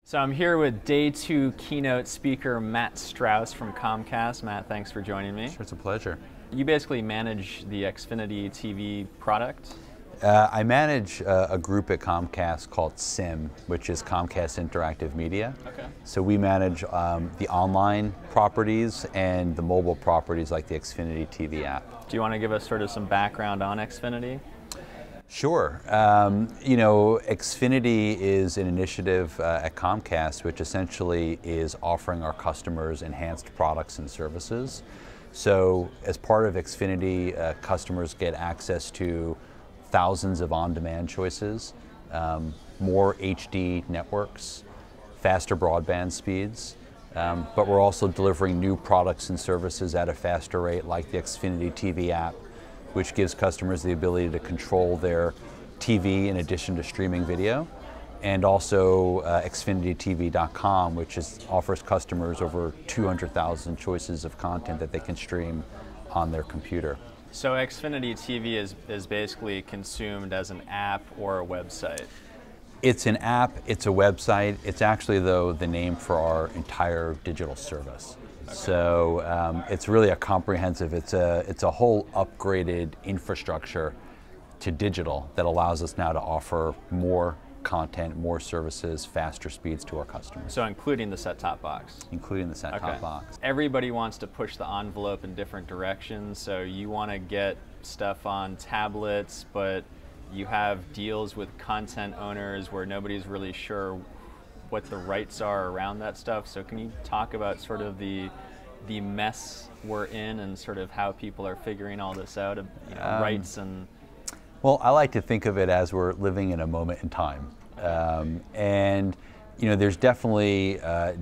So I'm here with day 2 keynote speaker Matt Strauss from Comcast. Matt, thanks for joining me. Sure, it's a pleasure. You basically manage the Xfinity TV product? I manage a group at Comcast called SIM, which is Comcast Interactive Media. Okay. So we manage the online properties and the mobile properties like the Xfinity TV app. Do you want to give us sort of some background on Xfinity? Sure. Xfinity is an initiative at Comcast which essentially is offering our customers enhanced products and services. So as part of Xfinity, customers get access to thousands of on-demand choices, more HD networks, faster broadband speeds, but we're also delivering new products and services at a faster rate like the Xfinity TV app, which gives customers the ability to control their TV in addition to streaming video, and also XfinityTV.com, which offers customers over 200,000 choices of content that they can stream on their computer. So Xfinity TV is basically consumed as an app or a website? It's an app, it's a website. It's actually, though, the name for our entire digital service. Okay. So it's really a comprehensive, it's a whole upgraded infrastructure to digital that allows us now to offer more content, more services, faster speeds to our customers. So including the set-top box? Including the set-top box. Everybody wants to push the envelope in different directions, so you want to get stuff on tablets, but you have deals with content owners where nobody's really sure what the rights are around that stuff. So can you talk about sort of the mess we're in and sort of how people are figuring all this out, rights and... Well, I like to think of it as we're living in a moment in time. And there's definitely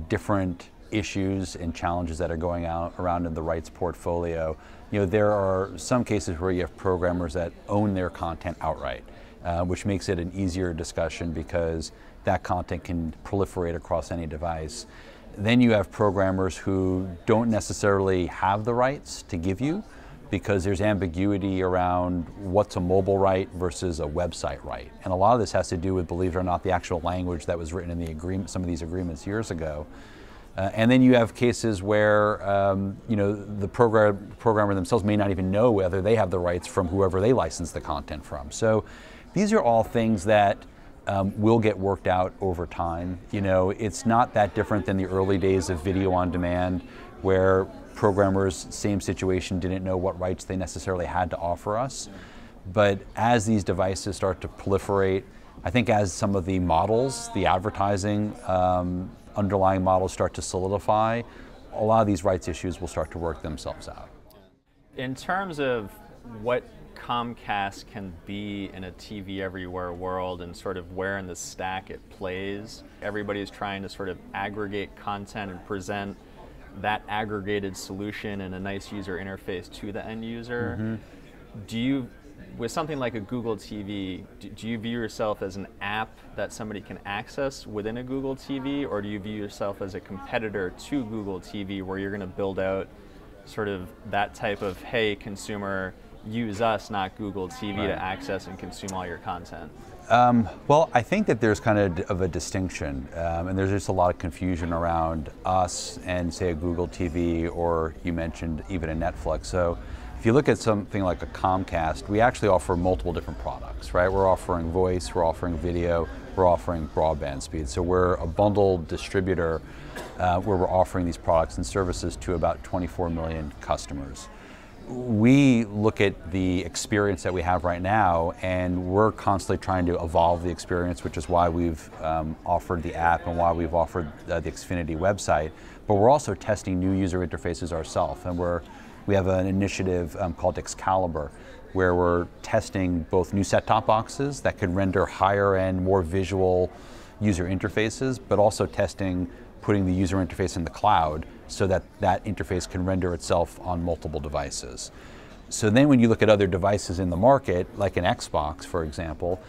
different issues and challenges that are going around in the rights portfolio. There are some cases where you have programmers that own their content outright, which makes it an easier discussion because that content can proliferate across any device. Then you have programmers who don't necessarily have the rights to give you because there's ambiguity around what's a mobile right versus a website right. And a lot of this has to do with, believe it or not, the actual language that was written in the agreement, some of these agreements years ago. And then you have cases where the programmer themselves may not even know whether they have the rights from whoever they license the content from. So these are all things that will get worked out over time. It's not that different than the early days of video on demand, where programmers, same situation, didn't know what rights they necessarily had to offer us. But as these devices start to proliferate, I think as some of the models, the advertising underlying models start to solidify, a lot of these rights issues will start to work themselves out. In terms of what Comcast can be in a TV everywhere world and sort of where in the stack it plays, everybody's trying to sort of aggregate content and present that aggregated solution and a nice user interface to the end user. Mm-hmm. Do you, with something like a Google TV, do you view yourself as an app that somebody can access within a Google TV, or do you view yourself as a competitor to Google TV where you're going to build out sort of that type of, hey, consumer, use us, not Google TV, right, to access and consume all your content? Well, I think that there's kind of a distinction, and there's just a lot of confusion around us and, say, a Google TV, or you mentioned even a Netflix. So if you look at something like a Comcast, we actually offer multiple different products, right? We're offering voice, we're offering video, we're offering broadband speed. So we're a bundled distributor where we're offering these products and services to about 24 million customers. We look at the experience that we have right now, and we're constantly trying to evolve the experience, which is why we've offered the app and why we've offered the Xfinity website. But we're also testing new user interfaces ourselves, and we have an initiative called Excalibur, where we're testing both new set-top boxes that can render higher-end, more visual user interfaces, but also testing putting the user interface in the cloud so that that interface can render itself on multiple devices. So then when you look at other devices in the market, like an Xbox, for example,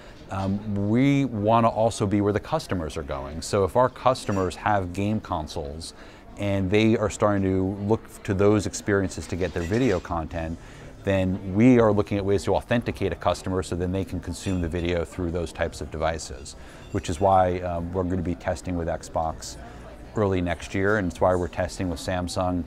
we want to also be where the customers are going. So if our customers have game consoles and they are starting to look to those experiences to get their video content, then we are looking at ways to authenticate a customer so then they can consume the video through those types of devices, which is why we're going to be testing with Xbox early next year, and it's why we're testing with Samsung.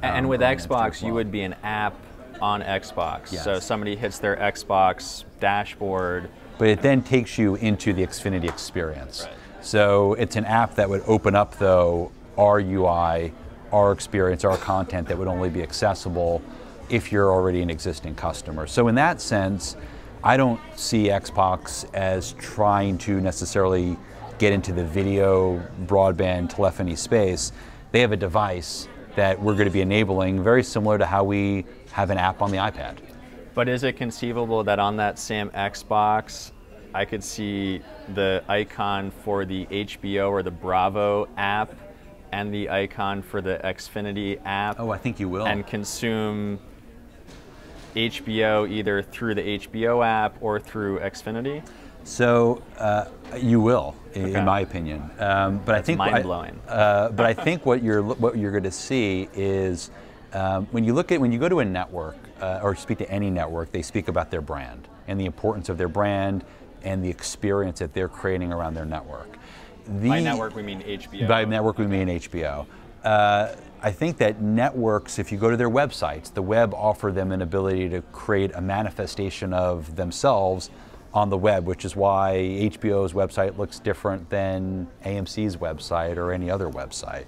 And with Xbox, you would be an app on Xbox. Yes. So somebody hits their Xbox dashboard. But it then takes you into the Xfinity experience. Right. So it's an app that would open up, though, our UI, our experience, our content that would only be accessible if you're already an existing customer. So in that sense, I don't see Xbox as trying to necessarily get into the video, broadband, telephony space. They have a device that we're going to be enabling, very similar to how we have an app on the iPad. But is it conceivable that on that same Xbox, I could see the icon for the HBO or the Bravo app and the icon for the Xfinity app? Oh, I think you will. And consume HBO either through the HBO app or through Xfinity? So you will, Okay. in my opinion. But I think mind-blowing. But I think what you're going to see is when you go to a network or speak to any network, they speak about their brand and the importance of their brand and the experience that they're creating around their network. By network we mean HBO. By network we mean HBO. I think that networks, if you go to their websites, the web offer them an ability to create a manifestation of themselves on the web, which is why HBO's website looks different than AMC's website or any other website.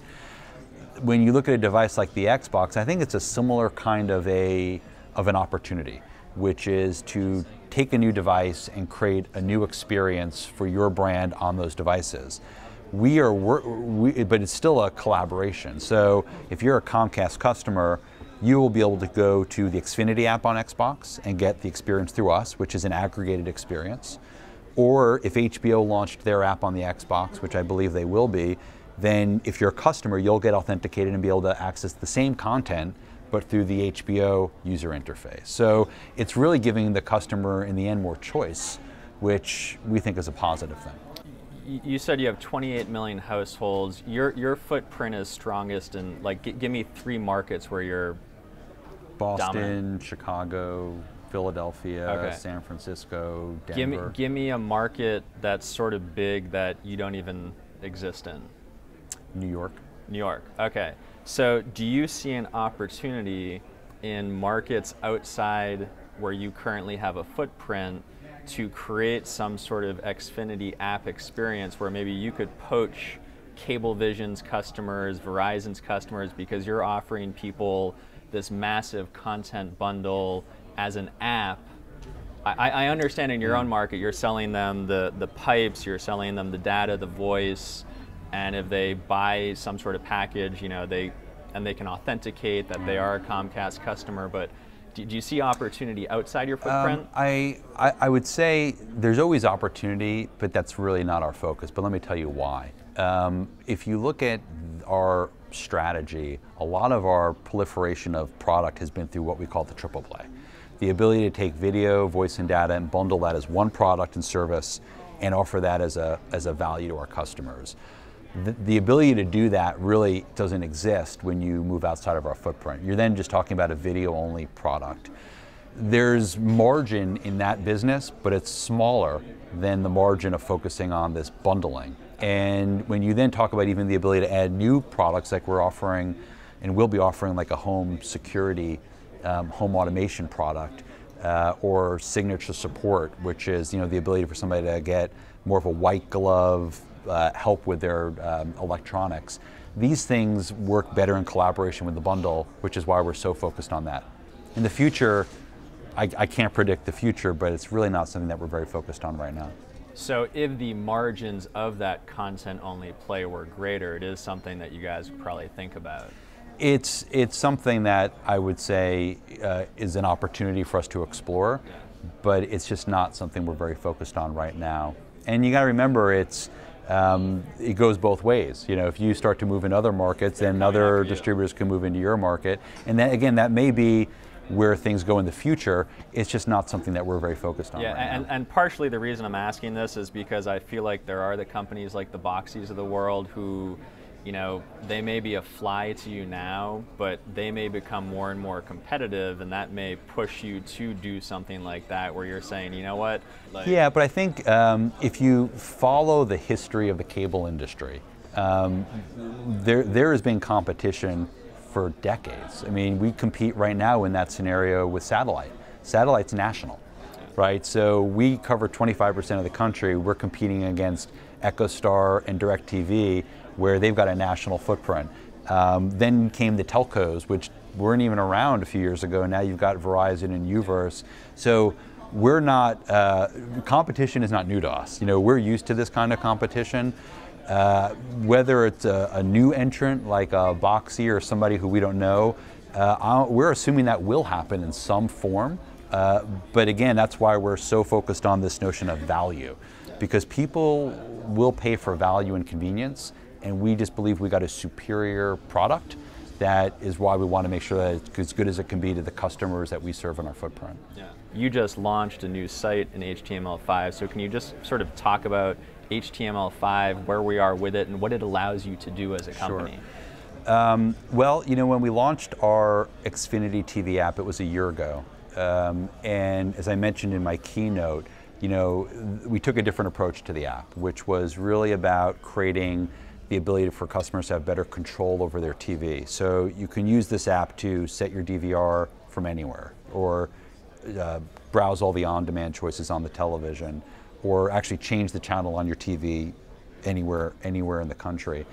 When you look at a device like the Xbox, I think it's a similar kind of an opportunity, which is to take a new device and create a new experience for your brand on those devices. But it's still a collaboration. So if you're a Comcast customer, you will be able to go to the Xfinity app on Xbox and get the experience through us, which is an aggregated experience. Or if HBO launched their app on the Xbox, which I believe they will be, then if you're a customer, you'll get authenticated and be able to access the same content, but through the HBO user interface. So it's really giving the customer, in the end, more choice, which we think is a positive thing. You said you have 28 million households. Your footprint is strongest in, like, give me 3 markets where you're Boston, dominant. Chicago, Philadelphia, Okay. San Francisco, Denver. Give me a market that's sort of big that you don't even exist in. New York. New York, okay. So do you see an opportunity in markets outside where you currently have a footprint to create some sort of Xfinity app experience where maybe you could poach Cablevision's customers, Verizon's customers, because you're offering people this massive content bundle as an app? I understand in your own market you're selling them the pipes, you're selling them the data, the voice, and if they buy some sort of package, you know, they can authenticate that they are a Comcast customer. But do you see opportunity outside your footprint? I would say there's always opportunity, but that's really not our focus. But let me tell you why. If you look at our strategy, a lot of our proliferation of product has been through what we call the triple play. The ability to take video, voice, and data and bundle that as one product and service and offer that as a value to our customers. The ability to do that really doesn't exist when you move outside of our footprint. You're then just talking about a video-only product. There's margin in that business, but it's smaller than the margin of focusing on this bundling. And when you then talk about even the ability to add new products like we're offering, and we'll be offering, like a home security, home automation product, or signature support, which is, you know, the ability for somebody to get more of a white glove help with their electronics. These things work better in collaboration with the bundle, which is why we're so focused on that. In the future, I can't predict the future, but it's really not something that we're very focused on right now. So if the margins of that content-only play were greater, it is something that you guys would probably think about. It's something that I would say is an opportunity for us to explore, but it's just not something we're very focused on right now. And you got to remember, it goes both ways. You know, if you start to move in other markets, then other distributors can move into your market, and then again, that may be where things go in the future. It's just not something that we're very focused on right now. And partially the reason I'm asking this is because I feel like there are the companies like the Boxies of the world who, you know, they may be a fly to you now, but they may become more and more competitive, and that may push you to do something like that where you're saying, you know what? Like, yeah, but I think if you follow the history of the cable industry, there has been competition for decades. I mean, we compete right now in that scenario with satellite. Satellite's national, right? So we cover 25% of the country. We're competing against EchoStar and DirecTV, where they've got a national footprint. Then came the telcos, which weren't even around a few years ago. Now you've got Verizon and Uverse. So we're not, competition is not new to us. You know, we're used to this kind of competition. Whether it's a new entrant like a Boxy or somebody who we don't know, we're assuming that will happen in some form. But again, that's why we're so focused on this notion of value, because people will pay for value and convenience, and we just believe we got a superior product. That is why we want to make sure that it's as good as it can be to the customers that we serve in our footprint. Yeah. You just launched a new site in HTML5, so can you just sort of talk about HTML5, where we are with it, and what it allows you to do as a company? Sure. Well, you know, when we launched our Xfinity TV app, it was a year ago. And as I mentioned in my keynote, you know, we took a different approach to the app, which was really about creating the ability for customers to have better control over their TV. So you can use this app to set your DVR from anywhere, or browse all the on-demand choices on the television, or actually change the channel on your TV anywhere in the country.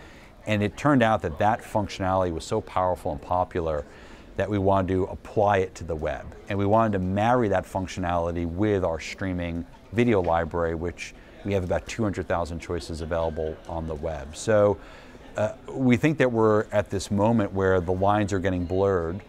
And it turned out that that functionality was so powerful and popular that we wanted to apply it to the web. And we wanted to marry that functionality with our streaming video library, which we have about 200,000 choices available on the web. So we think that we're at this moment where the lines are getting blurred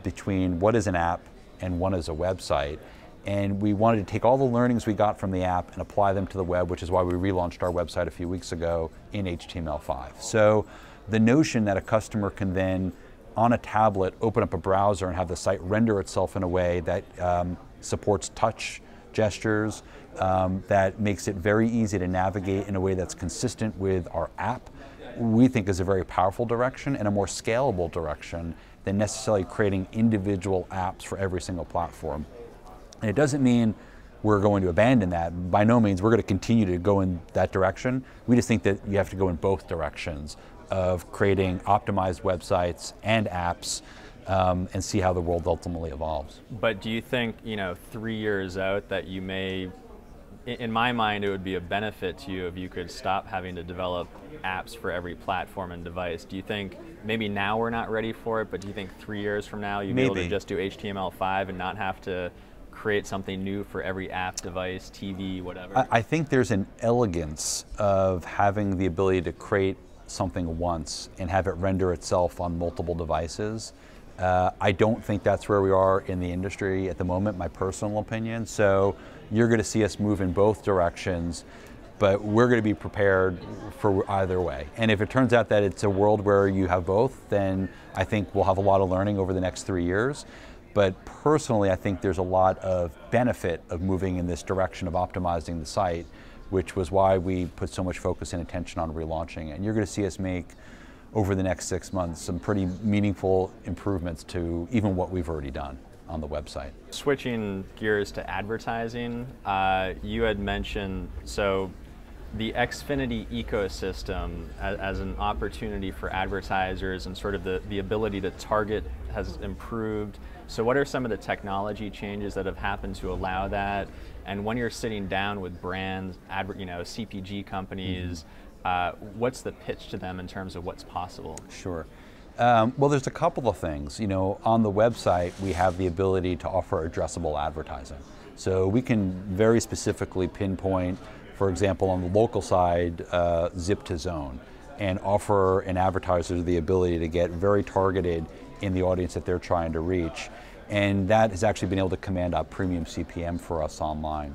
between what is an app and what is a website. And we wanted to take all the learnings we got from the app and apply them to the web, which is why we relaunched our website a few weeks ago in HTML5. So the notion that a customer can then, on a tablet, open up a browser and have the site render itself in a way that supports touch gestures, that makes it very easy to navigate in a way that's consistent with our app, we think is a very powerful direction and a more scalable direction than necessarily creating individual apps for every single platform. And it doesn't mean we're going to abandon that. By no means, we're going to continue to go in that direction. We just think that you have to go in both directions of creating optimized websites and apps, and see how the world ultimately evolves. But do you think, you know, 3 years out that you may, in my mind, it would be a benefit to you if you could stop having to develop apps for every platform and device? Do you think maybe now we're not ready for it, but do you think 3 years from now you'd be able to just do HTML5 and not have to create something new for every app, device, TV, whatever? I think there's an elegance of having the ability to create something once and have it render itself on multiple devices. I don't think that's where we are in the industry at the moment, my personal opinion. So you're going to see us move in both directions, but we're going to be prepared for either way. And if it turns out that it's a world where you have both, then I think we'll have a lot of learning over the next 3 years. But personally, I think there's a lot of benefit of moving in this direction of optimizing the site, which was why we put so much focus and attention on relaunching it. And you're going to see us make, over the next 6 months, some pretty meaningful improvements to even what we've already done on the website. Switching gears to advertising, you had mentioned, so the Xfinity ecosystem as an opportunity for advertisers and sort of the ability to target has improved. So what are some of the technology changes that have happened to allow that? And when you're sitting down with brands, CPG companies, what's the pitch to them in terms of what's possible? Sure. Well, there's a couple of things. You know, on the website, we have the ability to offer addressable advertising. So we can very specifically pinpoint, for example, on the local side, zip to zone, and offer an advertiser the ability to get very targeted in the audience that they're trying to reach. And that has actually been able to command a premium CPM for us online.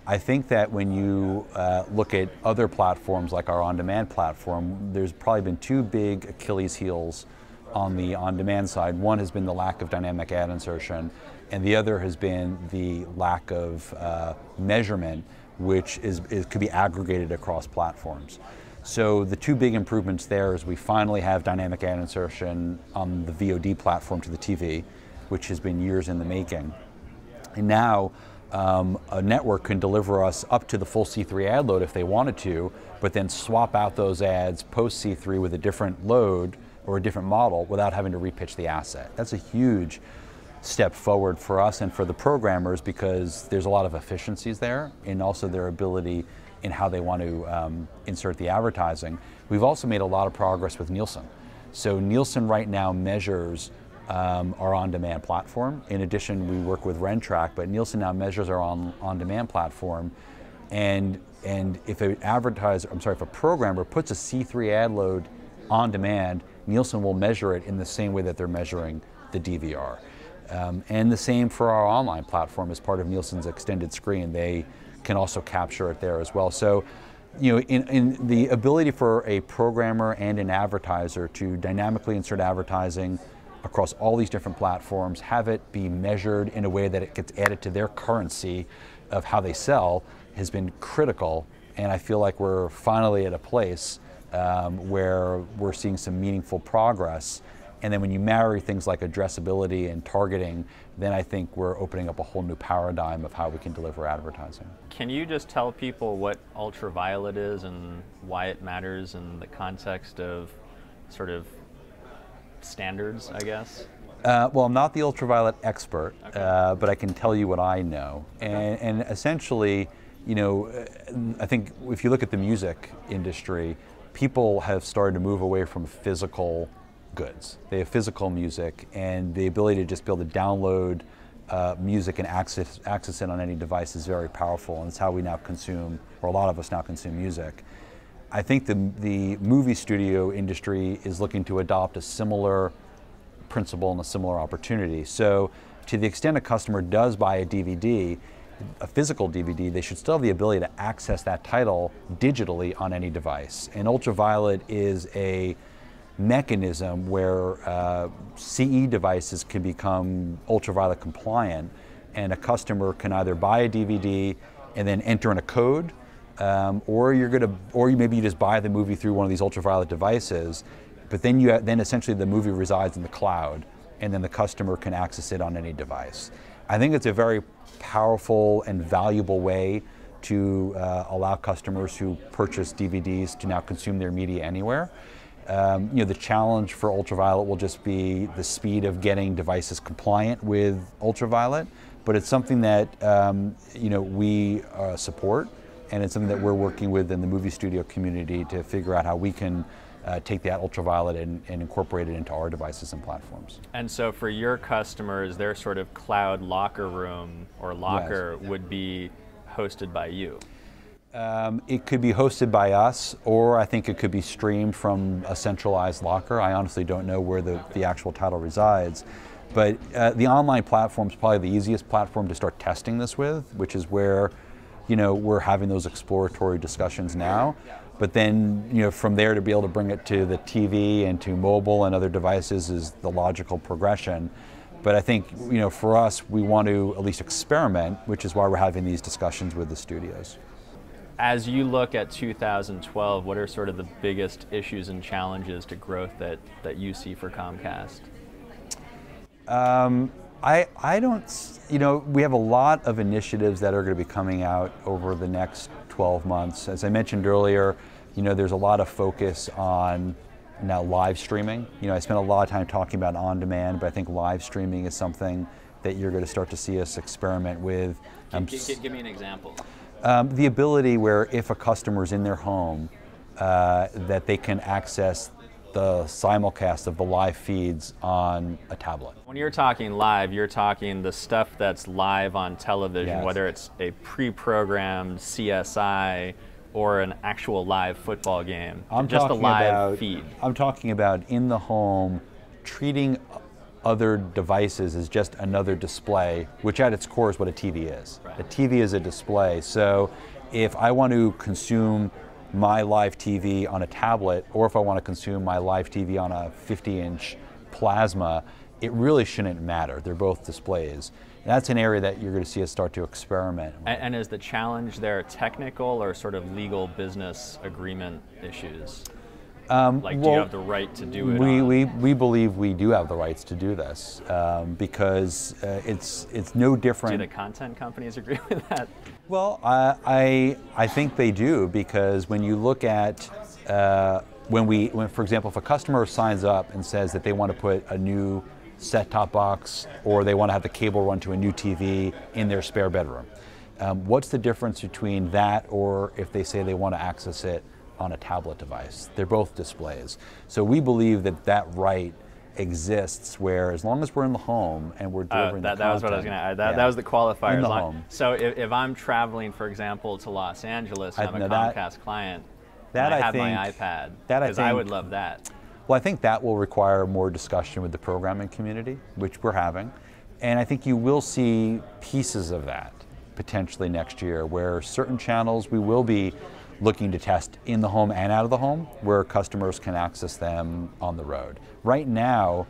I think that when you look at other platforms like our on-demand platform, there's probably been two big Achilles heels on the on-demand side. One has been the lack of dynamic ad insertion, and the other has been the lack of measurement, which could be aggregated across platforms. So the two big improvements there is we finally have dynamic ad insertion on the VOD platform to the TV, which has been years in the making. And now a network can deliver us up to the full C3 ad load if they wanted to, but then swap out those ads post C3 with a different load or a different model without having to repitch the asset. That's a huge step forward for us and for the programmers, because there's a lot of efficiencies there, and also their ability in how they want to insert the advertising. We've also made a lot of progress with Nielsen. So Nielsen right now measures our on-demand platform. In addition, we work with Rentrack, but Nielsen now measures our on-demand platform. And if if a programmer puts a C3 ad load on demand, Nielsen will measure it in the same way that they're measuring the DVR. And the same for our online platform as part of Nielsen's extended screen. They can also capture it there as well. So, you know, in the ability for a programmer and an advertiser to dynamically insert advertising across all these different platforms, have it be measured in a way that it gets added to their currency of how they sell, has been critical. And I feel like we're finally at a place where we're seeing some meaningful progress. And then when you marry things like addressability and targeting, then I think we're opening up a whole new paradigm of how we can deliver advertising. Can you just tell people what UltraViolet is and why it matters in the context of sort of standards, I guess? Well, I'm not the UltraViolet expert, okay. But I can tell you what I know. Okay. And essentially, you know, I think if you look at the music industry, people have started to move away from physical goods. They have physical music, and the ability to just be able to download music and access it on any device is very powerful, and it's how we now consume, or a lot of us now consume music. I think the movie studio industry is looking to adopt a similar principle and a similar opportunity. So to the extent a customer does buy a DVD, a physical DVD, they should still have the ability to access that title digitally on any device. And UltraViolet is a mechanism where CE devices can become UltraViolet compliant, and a customer can either buy a DVD and then enter in a code, or maybe you just buy the movie through one of these UltraViolet devices, but then essentially the movie resides in the cloud, and then the customer can access it on any device. I think it's a very powerful and valuable way to allow customers who purchase DVDs to now consume their media anywhere. You know, the challenge for UltraViolet will just be the speed of getting devices compliant with UltraViolet, but it's something that you know, we support, and it's something that we're working with in the movie studio community to figure out how we can take that UltraViolet and incorporate it into our devices and platforms. And so for your customers, their sort of cloud locker room or locker Yes. would be hosted by you? It could be hosted by us, or I think it could be streamed from a centralized locker. I honestly don't know where the actual title resides. But the online platform is probably the easiest platform to start testing this with, which is where, you know, we're having those exploratory discussions now. But then, you know, from there to be able to bring it to the TV and to mobile and other devices is the logical progression. But I think, you know, for us, we want to at least experiment, which is why we're having these discussions with the studios. As you look at 2012, what are sort of the biggest issues and challenges to growth that you see for Comcast? I don't, you know, we have a lot of initiatives that are going to be coming out over the next 12 months. As I mentioned earlier, you know, there's a lot of focus on now live streaming. You know, I spent a lot of time talking about on demand, but I think live streaming is something that you're going to start to see us experiment with. Give me an example. The ability where if a customer's in their home, that they can access the simulcast of the live feeds on a tablet. When you're talking live, you're talking the stuff that's live on television, Yes. whether it's a pre-programmed CSI or an actual live football game, just a live feed. I'm talking about in the home, treating other devices as just another display, which at its core is what a TV is. Right. A TV is a display. So if I want to consume my live TV on a tablet, or if I want to consume my live TV on a 50-inch plasma, it really shouldn't matter. They're both displays. And that's an area that you're going to see us start to experiment with. And is the challenge there technical or sort of legal business agreement issues? Like, do you have the right to do it? We believe we do have the rights to do this because it's no different. Do the content companies agree with that? Well, I think they do, because when you look at when for example, if a customer signs up and says that they want to put a new set-top box or they want to have the cable run to a new TV in their spare bedroom, what's the difference between that or if they say they want to access it on a tablet device? They're both displays. So we believe that that right exists where, as long as we're in the home and we're delivering the content. That was what I was going to add. That was the qualifier. In the home. So if I'm traveling, for example, to Los Angeles, I'm a Comcast client, and I have my iPad, because I would love that. Well, I think that will require more discussion with the programming community, which we're having. And I think you will see pieces of that potentially next year, where certain channels we will be looking to test in the home and out of the home, where customers can access them on the road. Right now,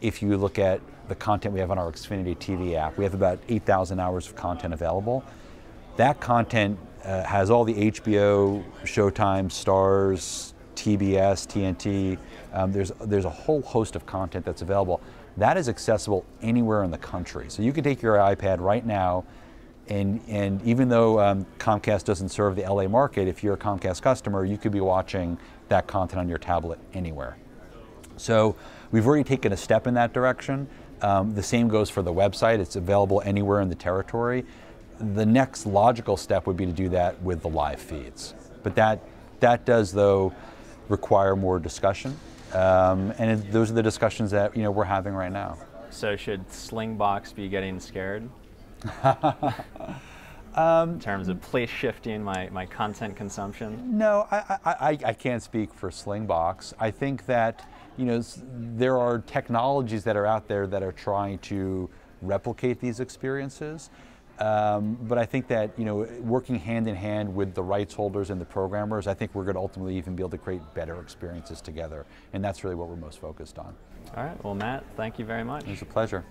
if you look at the content we have on our Xfinity TV app, we have about 8,000 hours of content available. That content has all the HBO, Showtime, Stars, TBS, TNT. There's a whole host of content that's available. That is accessible anywhere in the country. So you can take your iPad right now, and even though Comcast doesn't serve the LA market, if you're a Comcast customer, you could be watching that content on your tablet anywhere. So we've already taken a step in that direction. The same goes for the website. It's available anywhere in the territory. The next logical step would be to do that with the live feeds. But that does, though, require more discussion. Those are the discussions that we're having right now. So should Slingbox be getting scared? In terms of place shifting my content consumption? No, I can't speak for Slingbox. I think that there are technologies that are out there that are trying to replicate these experiences. But I think that working hand in hand with the rights holders and the programmers, I think we're going to ultimately even be able to create better experiences together, and that's really what we're most focused on. All right. Well, Matt, thank you very much. It was a pleasure.